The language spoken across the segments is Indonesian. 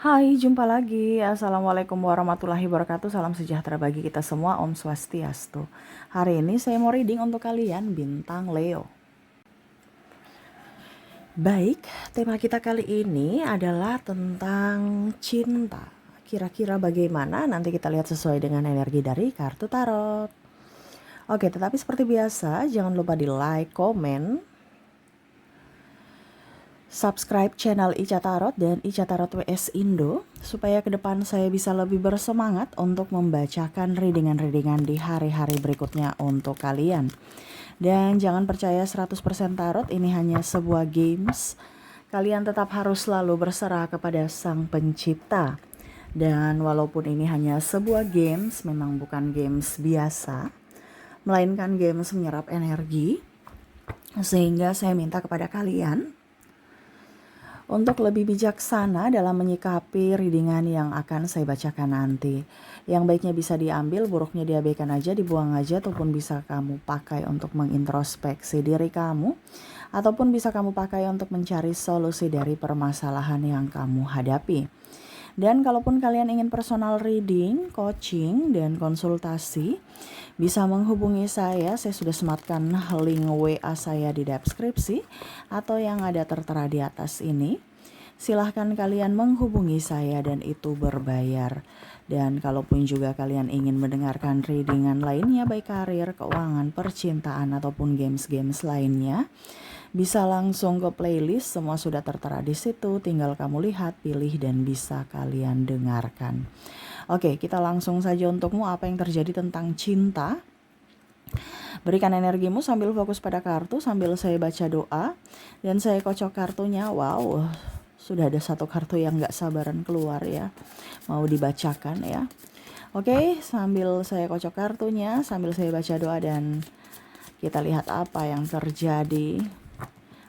Hai, jumpa lagi. Assalamualaikum warahmatullahi wabarakatuh. Salam sejahtera bagi kita semua. Om Swastiastu. Hari ini saya mau reading untuk kalian bintang Leo. Baik, tema kita kali ini adalah tentang cinta. Kira-kira bagaimana? Nanti kita lihat sesuai dengan energi dari kartu tarot. Oke, tetapi seperti biasa, jangan lupa di like, komen, subscribe channel Ica Tarot dan Ica Tarot WS Indo supaya ke depan saya bisa lebih bersemangat untuk membacakan readingan-readingan di hari-hari berikutnya untuk kalian. Dan jangan percaya 100% tarot ini hanya sebuah games. Kalian tetap harus selalu berserah kepada Sang Pencipta. Dan walaupun ini hanya sebuah games, memang bukan games biasa, melainkan games menyerap energi. Sehingga saya minta kepada kalian untuk lebih bijaksana dalam menyikapi readingan yang akan saya bacakan nanti. Yang baiknya bisa diambil, buruknya diabaikan aja, dibuang aja, ataupun bisa kamu pakai untuk mengintrospeksi diri kamu, ataupun bisa kamu pakai untuk mencari solusi dari permasalahan yang kamu hadapi. Dan kalaupun kalian ingin personal reading, coaching, dan konsultasi, bisa menghubungi saya sudah sematkan link WA saya di deskripsi atau yang ada tertera di atas ini. Silahkan kalian menghubungi saya dan itu berbayar. Dan kalaupun juga kalian ingin mendengarkan readingan lainnya baik karir, keuangan, percintaan, ataupun games-games lainnya, bisa langsung ke playlist, semua sudah tertera di situ, tinggal kamu lihat, pilih, dan bisa kalian dengarkan. Oke, kita langsung saja untukmu apa yang terjadi tentang cinta. Berikan energimu sambil fokus pada kartu, sambil saya baca doa, dan saya kocok kartunya. Wow, sudah ada satu kartu yang gak sabaran keluar ya, mau dibacakan ya. Oke, sambil saya kocok kartunya, sambil saya baca doa, dan kita lihat apa yang terjadi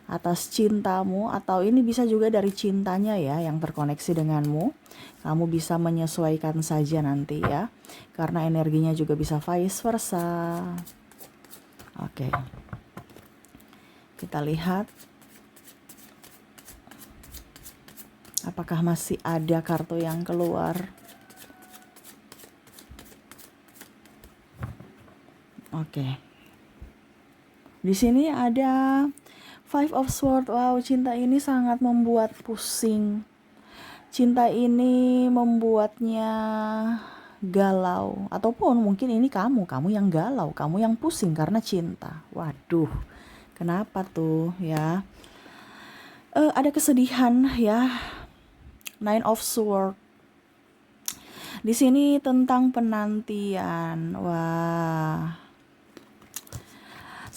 atas cintamu, atau ini bisa juga dari cintanya ya yang terkoneksi denganmu. Kamu bisa menyesuaikan saja nanti ya, karena energinya juga bisa vice versa. Oke, kita lihat apakah masih ada kartu yang keluar. Oke, di sini ada Five of Swords. Wow, cinta ini sangat membuat pusing. Cinta ini membuatnya galau. Ataupun mungkin ini kamu yang galau, kamu yang pusing karena cinta. Waduh, kenapa tuh ya? Ada kesedihan ya. Nine of Swords. Di sini tentang penantian. Wah.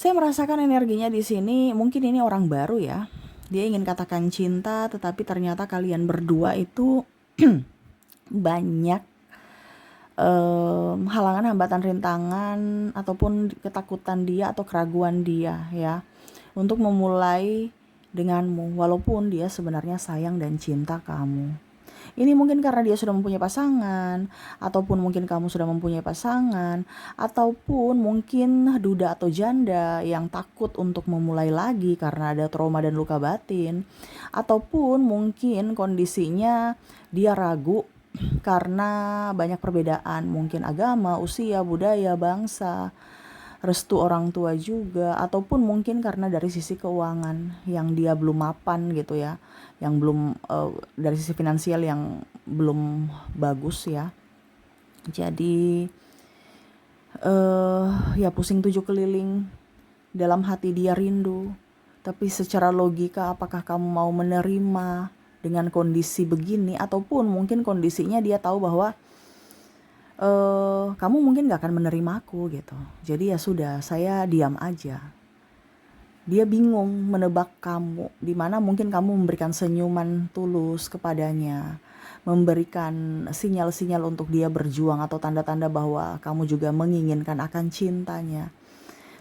Saya merasakan energinya di sini, mungkin ini orang baru ya. Dia ingin katakan cinta, tetapi ternyata kalian berdua itu banyak halangan, hambatan, rintangan, ataupun ketakutan dia atau keraguan dia ya untuk memulai denganmu, walaupun dia sebenarnya sayang dan cinta kamu. Ini mungkin karena dia sudah mempunyai pasangan, ataupun mungkin kamu sudah mempunyai pasangan, ataupun mungkin duda atau janda yang takut untuk memulai lagi karena ada trauma dan luka batin, ataupun mungkin kondisinya dia ragu karena banyak perbedaan, mungkin agama, usia, budaya, bangsa, restu orang tua juga, ataupun mungkin karena dari sisi keuangan yang dia belum mapan gitu ya, yang belum dari sisi finansial yang belum bagus ya. Jadi ya pusing tujuh keliling, dalam hati dia rindu, tapi secara logika apakah kamu mau menerima dengan kondisi begini, ataupun mungkin kondisinya dia tahu bahwa kamu mungkin gak akan menerima aku gitu. Jadi ya sudah, saya diam aja. Dia bingung menebak kamu, dimana mungkin kamu memberikan senyuman tulus kepadanya, memberikan sinyal-sinyal untuk dia berjuang atau tanda-tanda bahwa kamu juga menginginkan akan cintanya.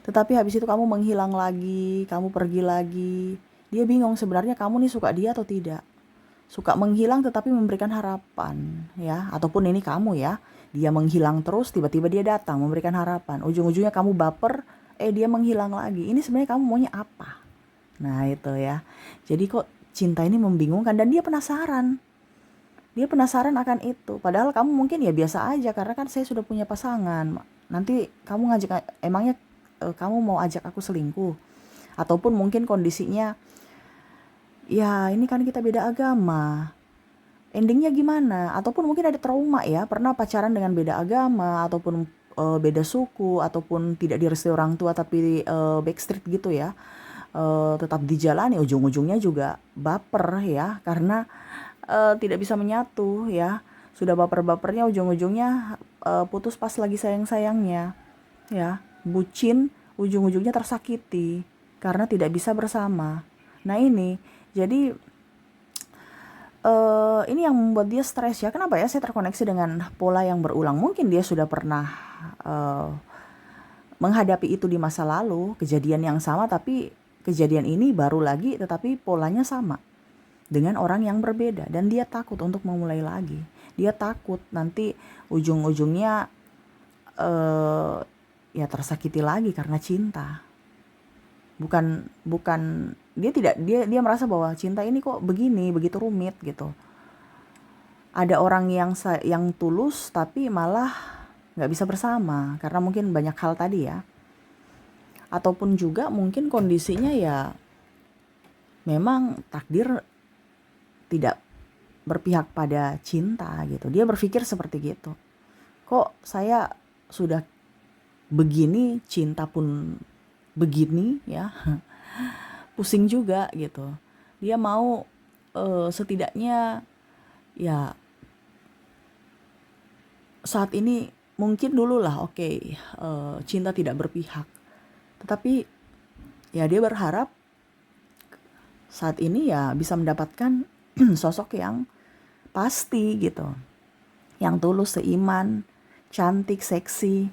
Tetapi habis itu kamu menghilang lagi, kamu pergi lagi. Dia bingung sebenarnya kamu nih suka dia atau tidak. Suka menghilang tetapi memberikan harapan ya, ataupun ini kamu ya. Dia menghilang terus, tiba-tiba dia datang memberikan harapan. Ujung-ujungnya kamu baper, dia menghilang lagi. Ini sebenarnya kamu maunya apa? Nah itu ya. Jadi kok cinta ini membingungkan dan dia penasaran. Dia penasaran akan itu. Padahal kamu mungkin ya biasa aja karena kan saya sudah punya pasangan. Nanti kamu ngajak, emangnya kamu mau ajak aku selingkuh? Ataupun mungkin kondisinya, ya ini kan kita beda agama. Endingnya gimana? Ataupun mungkin ada trauma ya, pernah pacaran dengan beda agama, ataupun beda suku, ataupun tidak direstui orang tua tapi backstreet gitu ya. Tetap dijalani, ujung-ujungnya juga baper ya, karena tidak bisa menyatu ya. Sudah baper-bapernya, ujung-ujungnya putus pas lagi sayang-sayangnya ya. Bucin, ujung-ujungnya tersakiti karena tidak bisa bersama. Nah ini, jadi ini yang membuat dia stres ya. Kenapa ya saya terkoneksi dengan pola yang berulang? Mungkin dia sudah pernah menghadapi itu di masa lalu, kejadian yang sama, tapi kejadian ini baru lagi tetapi polanya sama dengan orang yang berbeda, dan dia takut untuk memulai lagi. Dia takut nanti ujung-ujungnya ya tersakiti lagi karena cinta. Bukan dia merasa bahwa cinta ini kok begini, begitu rumit gitu. Ada orang yang tulus tapi malah nggak bisa bersama karena mungkin banyak hal tadi ya. Ataupun juga mungkin kondisinya ya memang takdir tidak berpihak pada cinta gitu. Dia berpikir seperti gitu. Kok saya sudah begini, cinta pun begini ya. Pusing juga gitu. Dia mau setidaknya ya saat ini mungkin dulu lah oke, cinta tidak berpihak. Tetapi ya dia berharap saat ini ya bisa mendapatkan sosok yang pasti gitu. Yang tulus, seiman, cantik, seksi.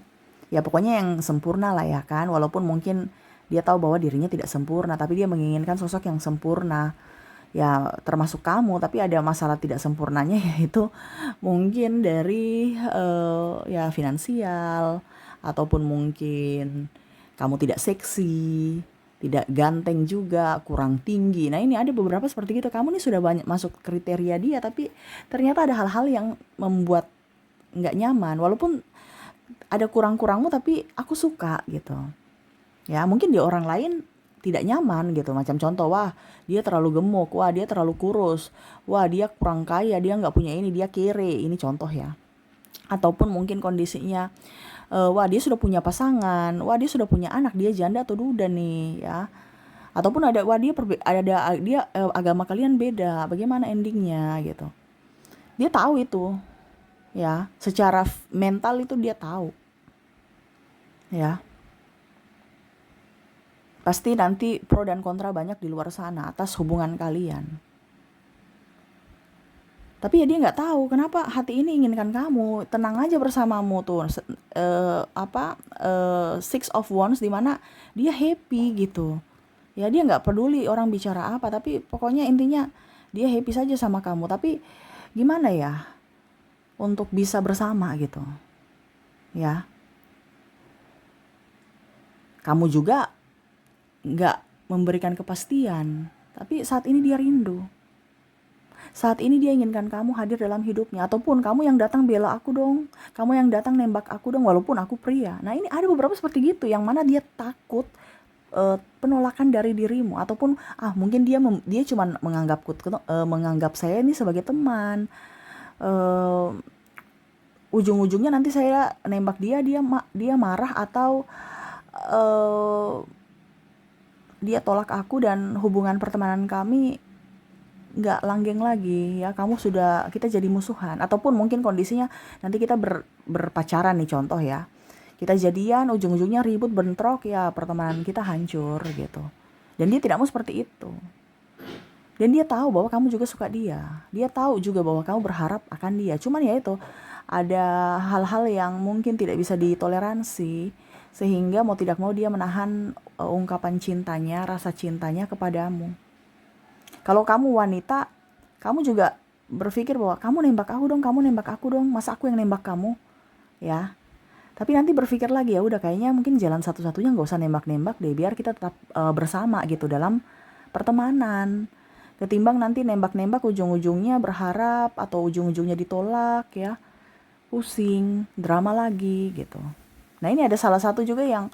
Ya pokoknya yang sempurna lah ya kan. Walaupun mungkin dia tahu bahwa dirinya tidak sempurna, tapi dia menginginkan sosok yang sempurna. Ya termasuk kamu, tapi ada masalah tidak sempurnanya yaitu mungkin dari ya finansial, ataupun mungkin kamu tidak seksi, tidak ganteng juga, kurang tinggi. Nah ini ada beberapa seperti gitu. Kamu nih sudah banyak masuk kriteria dia, tapi ternyata ada hal-hal yang membuat nggak nyaman. Walaupun ada kurang-kurangmu, tapi aku suka gitu. Ya mungkin di orang lain tidak nyaman gitu. Macam contoh, wah dia terlalu gemuk, wah dia terlalu kurus, wah dia kurang kaya, dia nggak punya ini, dia kere. Ini contoh ya. Ataupun mungkin kondisinya, wah dia sudah punya pasangan, wah dia sudah punya anak, dia janda atau duda nih ya. Ataupun ada, wah dia agama kalian beda, bagaimana endingnya gitu. Dia tahu itu ya, secara mental itu dia tahu ya. Pasti nanti pro dan kontra banyak di luar sana atas hubungan kalian. Tapi ya dia nggak tahu kenapa hati ini inginkan kamu, tenang aja bersamamu tuh. Six of Wands, dimana dia happy gitu. Ya dia nggak peduli orang bicara apa, tapi pokoknya intinya dia happy saja sama kamu. Tapi gimana ya untuk bisa bersama gitu ya. Kamu juga nggak memberikan kepastian, tapi saat ini dia rindu. Saat ini dia inginkan kamu hadir dalam hidupnya. Ataupun kamu yang datang bela aku dong, kamu yang datang nembak aku dong, walaupun aku pria. Nah ini ada beberapa seperti gitu, yang mana dia takut penolakan dari dirimu. Ataupun mungkin dia cuma menganggap saya ini sebagai teman. Ujung-ujungnya nanti saya nembak dia marah, atau dia tolak aku dan hubungan pertemanan kami nggak langgeng lagi ya. Kita jadi musuhan. Ataupun mungkin kondisinya nanti kita berpacaran nih, contoh ya, kita jadian, ujung-ujungnya ribut, bentrok, ya pertemanan kita hancur gitu. Dan dia tidak mau seperti itu. Dan dia tahu bahwa kamu juga suka dia. Dia tahu juga bahwa kamu berharap akan dia. Cuman ya itu, ada hal-hal yang mungkin tidak bisa ditoleransi, sehingga mau tidak mau dia menahan ungkapan cintanya, rasa cintanya kepadamu. Kalau kamu wanita, kamu juga berpikir bahwa kamu nembak aku dong, masa aku yang nembak kamu ya. Tapi nanti berpikir lagi, ya udah kayaknya mungkin jalan satu-satunya nggak usah nembak-nembak deh, biar kita tetap bersama gitu dalam pertemanan. Ketimbang nanti nembak-nembak ujung-ujungnya berharap atau ujung-ujungnya ditolak ya. Pusing, drama lagi gitu. Nah ini ada salah satu juga yang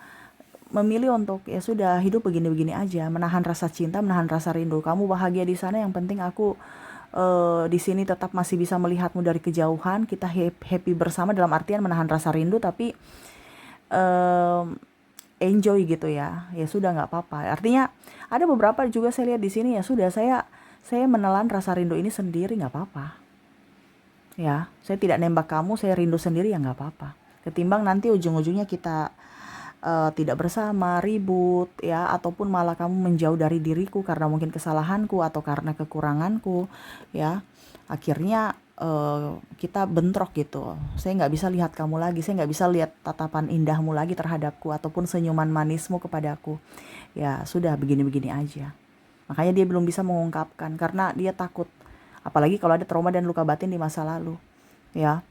memilih untuk ya sudah hidup begini-begini aja, menahan rasa cinta, menahan rasa rindu. Kamu bahagia di sana, yang penting aku di sini tetap masih bisa melihatmu dari kejauhan. Kita happy bersama dalam artian menahan rasa rindu, tapi eh, enjoy gitu ya. Ya sudah nggak apa-apa. Artinya ada beberapa juga saya lihat di sini ya sudah saya menelan rasa rindu ini sendiri, nggak apa-apa. Ya, saya tidak nembak kamu, saya rindu sendiri ya nggak apa-apa. Ketimbang nanti ujung-ujungnya kita tidak bersama, ribut ya, ataupun malah kamu menjauh dari diriku karena mungkin kesalahanku atau karena kekuranganku ya. Akhirnya kita bentrok gitu. Saya nggak bisa lihat kamu lagi, saya nggak bisa lihat tatapan indahmu lagi terhadapku ataupun senyuman manismu kepadaku. Ya sudah begini-begini aja. Makanya dia belum bisa mengungkapkan karena dia takut. Apalagi kalau ada trauma dan luka batin di masa lalu. Ya,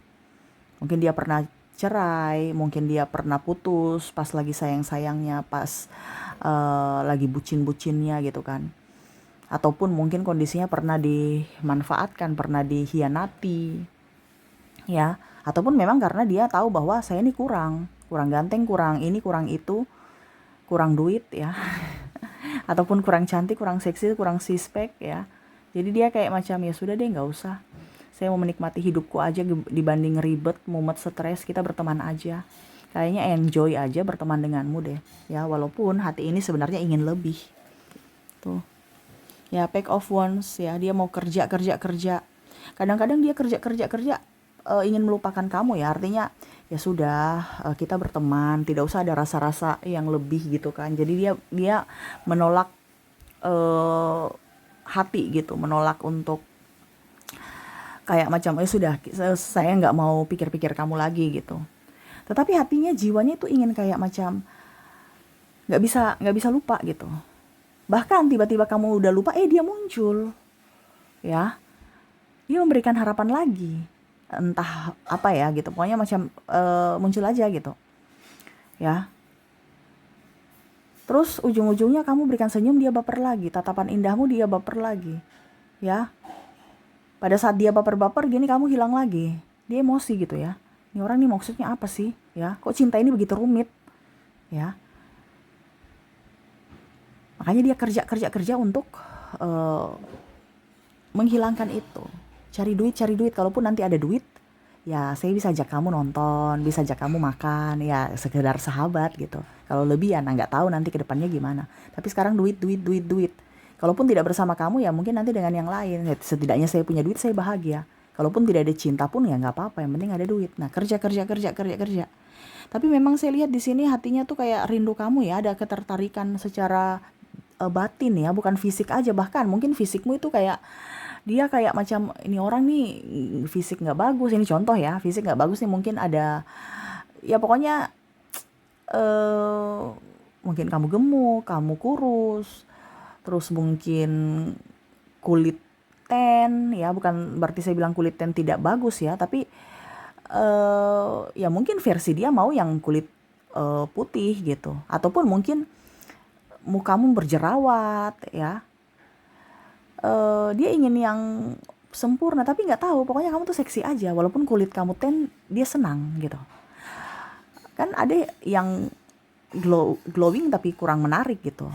mungkin dia pernah cerai, mungkin dia pernah putus pas lagi sayang-sayangnya, pas lagi bucin-bucinnya gitu kan. Ataupun mungkin kondisinya pernah dimanfaatkan, pernah dikhianati, ya. Ataupun memang karena dia tahu bahwa saya ini kurang ganteng, kurang ini, kurang itu, kurang duit ya. Ataupun kurang cantik, kurang seksi, kurang sispek ya. Jadi dia kayak macam ya sudah deh nggak usah. Saya mau menikmati hidupku aja dibanding ribet, mumet, stres, kita berteman aja. Kayaknya enjoy aja berteman denganmu deh. Ya walaupun hati ini sebenarnya ingin lebih. Tuh. Ya pack of wands ya, dia mau kerja. Kadang-kadang dia kerja ingin melupakan kamu ya. Artinya ya sudah kita berteman, tidak usah ada rasa-rasa yang lebih gitu kan. Jadi dia menolak hati gitu, menolak untuk kayak macam sudah saya nggak mau pikir-pikir kamu lagi gitu. Tetapi hatinya, jiwanya itu ingin kayak macam nggak bisa lupa gitu. Bahkan tiba-tiba kamu udah lupa, dia muncul ya, dia memberikan harapan lagi, entah apa ya gitu, pokoknya macam muncul aja gitu ya. Terus ujung-ujungnya kamu berikan senyum, dia baper lagi, tatapan indahmu dia baper lagi ya. Pada saat dia baper-baper gini, kamu hilang lagi, dia emosi gitu ya. Ini orang nih maksudnya apa sih ya, kok cinta ini begitu rumit ya. Makanya dia kerja untuk menghilangkan itu, cari duit. Kalaupun nanti ada duit ya saya bisa ajak kamu nonton, bisa ajak kamu makan, ya sekedar sahabat gitu. Kalau lebih ya nggak tahu nanti kedepannya gimana. Tapi sekarang duit. Kalaupun tidak bersama kamu ya mungkin nanti dengan yang lain. Setidaknya saya punya duit, saya bahagia. Kalaupun tidak ada cinta pun ya nggak apa-apa, yang penting ada duit. Nah kerja. Tapi memang saya lihat di sini hatinya tuh kayak rindu kamu ya, ada ketertarikan secara batin ya, bukan fisik aja. Bahkan mungkin fisikmu itu kayak dia kayak macam ini orang nih fisik nggak bagus. Ini contoh ya, fisik nggak bagus nih, mungkin ada ya pokoknya mungkin kamu gemuk, kamu kurus, terus mungkin kulit tan ya, bukan berarti saya bilang kulit tan tidak bagus ya, tapi ya mungkin versi dia mau yang kulit putih gitu, ataupun mungkin mukamu berjerawat ya, dia ingin yang sempurna tapi nggak tahu, pokoknya kamu tuh seksi aja walaupun kulit kamu tan, dia senang gitu kan. Ada yang glowing tapi kurang menarik gitu,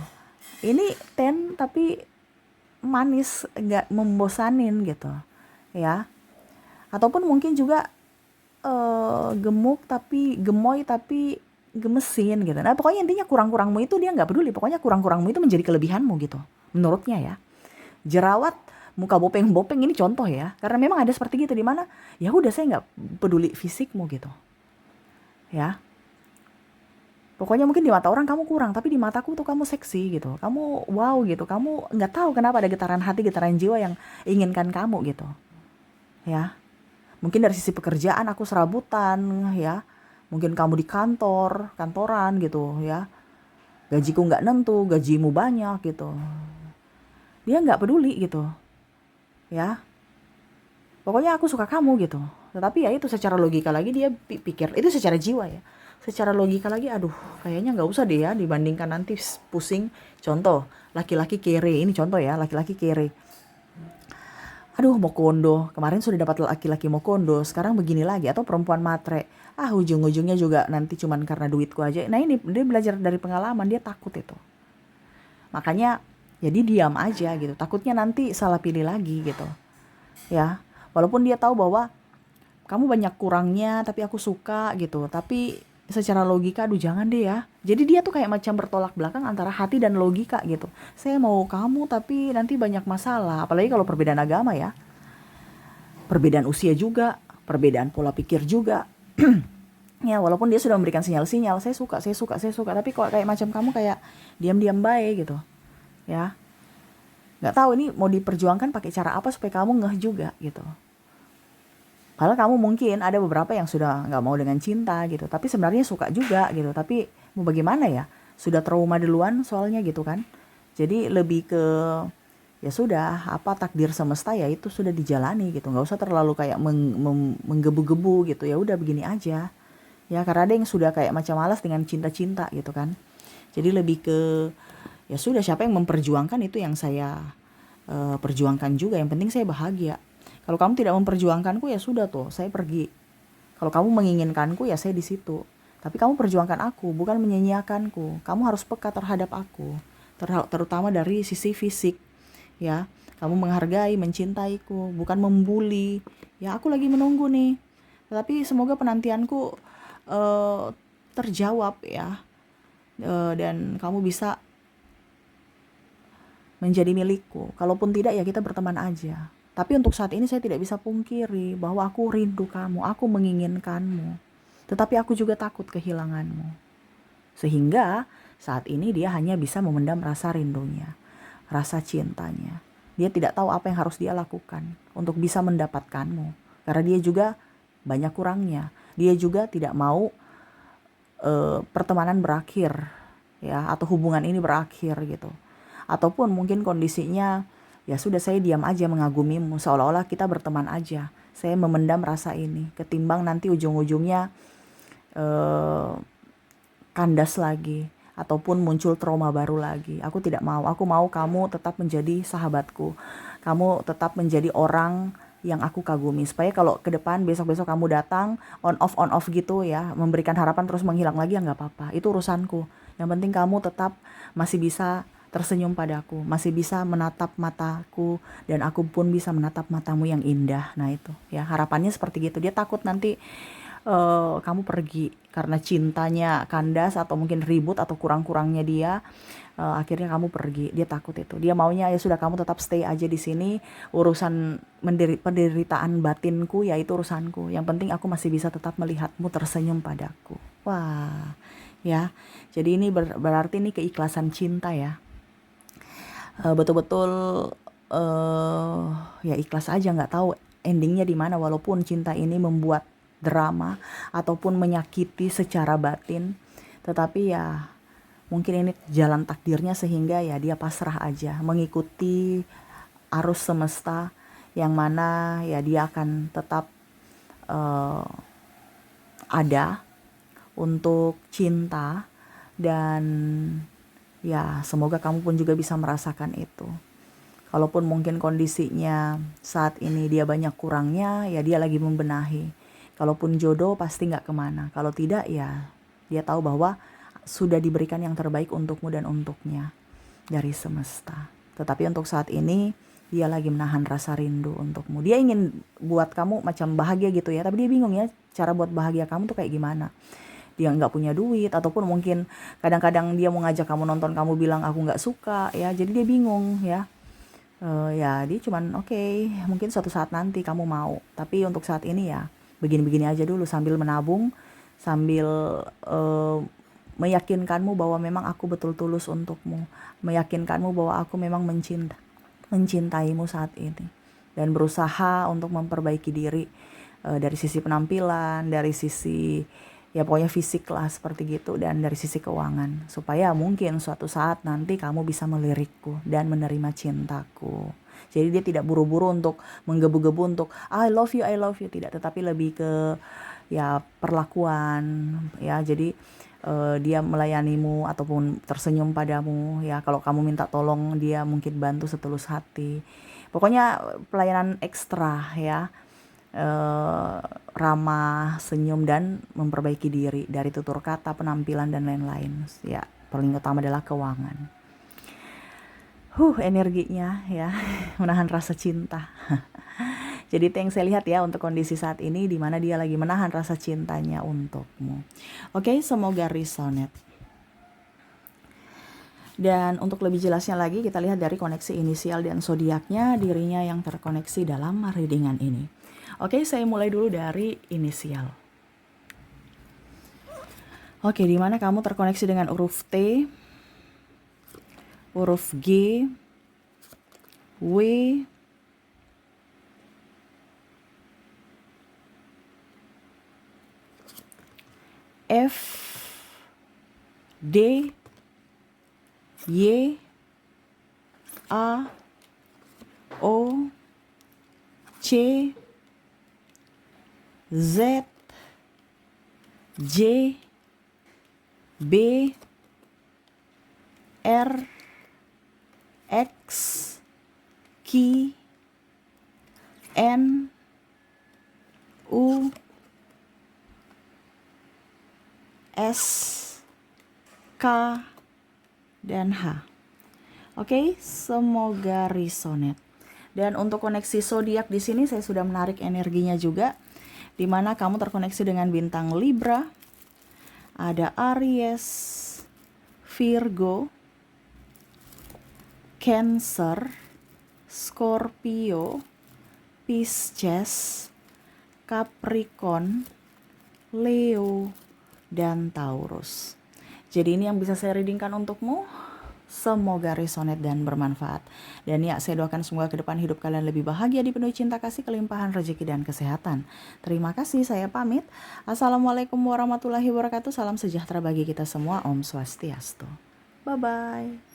ini tan tapi manis, nggak membosanin gitu ya. Ataupun mungkin juga gemuk tapi gemoy tapi gemesin gitu. Nah pokoknya intinya kurang-kurangmu itu dia nggak peduli, pokoknya kurang-kurangmu itu menjadi kelebihanmu gitu menurutnya ya. Jerawat, muka bopeng-bopeng, ini contoh ya, karena memang ada seperti gitu, di mana ya udah saya nggak peduli fisikmu gitu ya. Pokoknya mungkin di mata orang kamu kurang, tapi di mataku tuh kamu seksi gitu. Kamu wow gitu. Kamu nggak tahu kenapa ada getaran hati, getaran jiwa yang inginkan kamu gitu. Ya. Mungkin dari sisi pekerjaan aku serabutan ya. Mungkin kamu di kantoran gitu ya. Gajiku nggak nentu, gajimu banyak gitu. Dia nggak peduli gitu. Ya. Pokoknya aku suka kamu gitu. Tetapi ya itu secara logika lagi dia pikir, itu secara jiwa ya. Secara logika lagi, aduh kayaknya nggak usah deh ya, dibandingkan nanti pusing. Contoh, laki-laki kere, ini contoh ya, laki-laki kere. Aduh mau kondo, kemarin sudah dapat laki-laki mau kondo, sekarang begini lagi, atau perempuan matre. Ah ujung-ujungnya juga nanti cuman karena duitku aja. Nah ini dia belajar dari pengalaman, dia takut itu. Makanya jadi diam aja gitu, takutnya nanti salah pilih lagi gitu. Ya, walaupun dia tahu bahwa kamu banyak kurangnya tapi aku suka gitu, tapi secara logika aduh jangan deh ya. Jadi dia tuh kayak macam bertolak belakang antara hati dan logika gitu. Saya mau kamu tapi nanti banyak masalah, apalagi kalau perbedaan agama ya, perbedaan usia juga, perbedaan pola pikir juga. Ya walaupun dia sudah memberikan sinyal-sinyal saya suka saya suka saya suka, tapi kok kayak macam kamu kayak diam-diam baik gitu ya. Nggak tahu ini mau diperjuangkan pakai cara apa supaya kamu ngeh juga gitu. Padahal kamu mungkin ada beberapa yang sudah nggak mau dengan cinta gitu, tapi sebenarnya suka juga gitu. Tapi mau bagaimana ya? Sudah trauma duluan soalnya gitu kan. Jadi lebih ke ya sudah apa takdir semesta ya itu sudah dijalani gitu. Nggak usah terlalu kayak menggebu-gebu gitu. Ya udah begini aja. Ya karena ada yang sudah kayak macam malas dengan cinta-cinta gitu kan. Jadi lebih ke ya sudah siapa yang memperjuangkan itu yang saya perjuangkan juga. Yang penting saya bahagia. Kalau kamu tidak memperjuangkanku ya sudah tuh, saya pergi. Kalau kamu menginginkanku ya saya di situ. Tapi kamu perjuangkan aku, bukan menyanyiakanku. Kamu harus peka terhadap aku, terutama dari sisi fisik, ya. Kamu menghargai, mencintaiku, bukan membuli. Ya aku lagi menunggu nih. Tetapi semoga penantianku eh, terjawab ya. Dan kamu bisa menjadi milikku. Kalaupun tidak ya kita berteman aja. Tapi untuk saat ini saya tidak bisa pungkiri bahwa aku rindu kamu, aku menginginkanmu. Tetapi aku juga takut kehilanganmu. Sehingga saat ini dia hanya bisa memendam rasa rindunya, rasa cintanya. Dia tidak tahu apa yang harus dia lakukan untuk bisa mendapatkanmu. Karena dia juga banyak kurangnya. Dia juga tidak mau pertemanan berakhir ya, atau hubungan ini berakhir gitu. Ataupun mungkin kondisinya ya sudah saya diam aja mengagumimu seolah-olah kita berteman aja. Saya memendam rasa ini ketimbang nanti ujung-ujungnya eh, kandas lagi ataupun muncul trauma baru lagi. Aku tidak mau. Aku mau kamu tetap menjadi sahabatku. Kamu tetap menjadi orang yang aku kagumi. Supaya kalau ke depan besok-besok kamu datang on off gitu ya, memberikan harapan terus menghilang lagi ya nggak apa-apa. Itu urusanku. Yang penting kamu tetap masih bisa tersenyum padaku, masih bisa menatap mataku, dan aku pun bisa menatap matamu yang indah. Nah itu ya harapannya seperti gitu. Dia takut nanti kamu pergi karena cintanya kandas atau mungkin ribut atau kurang-kurangnya dia, akhirnya kamu pergi. Dia takut itu. Dia maunya ya sudah kamu tetap stay aja di sini. Urusan penderitaan batinku ya itu urusanku. Yang penting aku masih bisa tetap melihatmu tersenyum padaku. Wah, ya. Jadi ini berarti ini keikhlasan cinta ya. Betul-betul ya ikhlas aja, nggak tahu endingnya di mana, walaupun cinta ini membuat drama ataupun menyakiti secara batin, tetapi ya mungkin ini jalan takdirnya sehingga ya dia pasrah aja mengikuti arus semesta yang mana ya dia akan tetap uh, ada untuk cinta. Dan ya semoga kamu pun juga bisa merasakan itu. Kalaupun mungkin kondisinya saat ini dia banyak kurangnya, ya dia lagi membenahi. Kalaupun jodoh pasti nggak kemana. Kalau tidak ya dia tahu bahwa sudah diberikan yang terbaik untukmu dan untuknya dari semesta. Tetapi untuk saat ini dia lagi menahan rasa rindu untukmu. Dia ingin buat kamu macam bahagia gitu ya, tapi dia bingung ya cara buat bahagia kamu tuh kayak gimana. Dia nggak punya duit, ataupun mungkin kadang-kadang dia mau ngajak kamu nonton, kamu bilang aku nggak suka ya, jadi dia bingung ya. Ya dia cuman oke, mungkin suatu saat nanti kamu mau, tapi untuk saat ini ya begini-begini aja dulu, sambil menabung, sambil meyakinkanmu bahwa memang aku betul tulus untukmu, meyakinkanmu bahwa aku memang mencintaimu saat ini, dan berusaha untuk memperbaiki diri dari sisi penampilan, dari sisi ya pokoknya fisik lah seperti gitu, dan dari sisi keuangan, supaya mungkin suatu saat nanti kamu bisa melirikku dan menerima cintaku. Jadi dia tidak buru-buru untuk menggebu-gebu untuk I love you, tidak, tetapi lebih ke ya perlakuan ya. Jadi dia melayanimu ataupun tersenyum padamu ya. Kalau kamu minta tolong dia mungkin bantu setulus hati. Pokoknya pelayanan ekstra ya, ramah, senyum, dan memperbaiki diri dari tutur kata, penampilan, dan lain-lain. Ya, paling utama adalah keuangan. Energinya ya, menahan rasa cinta. Jadi itu yang saya lihat ya untuk kondisi saat ini, di mana dia lagi menahan rasa cintanya untukmu. Oke, semoga resonate. Dan untuk lebih jelasnya lagi, kita lihat dari koneksi inisial dan zodiaknya dirinya yang terkoneksi dalam readingan ini. Oke, saya mulai dulu dari inisial. Oke, di mana kamu terkoneksi dengan huruf T, huruf G, W, F, D, Y, A, O, C, Z, J, B, R, X, Q, N, U, S, K, dan H. Oke, semoga resonate. Dan untuk koneksi zodiak di sini saya sudah menarik energinya juga, di mana kamu terkoneksi dengan bintang Libra, ada Aries, Virgo, Cancer, Scorpio, Pisces, Capricorn, Leo, dan Taurus. Jadi ini yang bisa saya readingkan untukmu. Semoga resonate dan bermanfaat. Dan ya, saya doakan semoga ke depan hidup kalian lebih bahagia, dipenuhi cinta kasih, kelimpahan rezeki, dan kesehatan. Terima kasih, saya pamit. Assalamualaikum warahmatullahi wabarakatuh. Salam sejahtera bagi kita semua. Om Swastiastu. Bye-bye.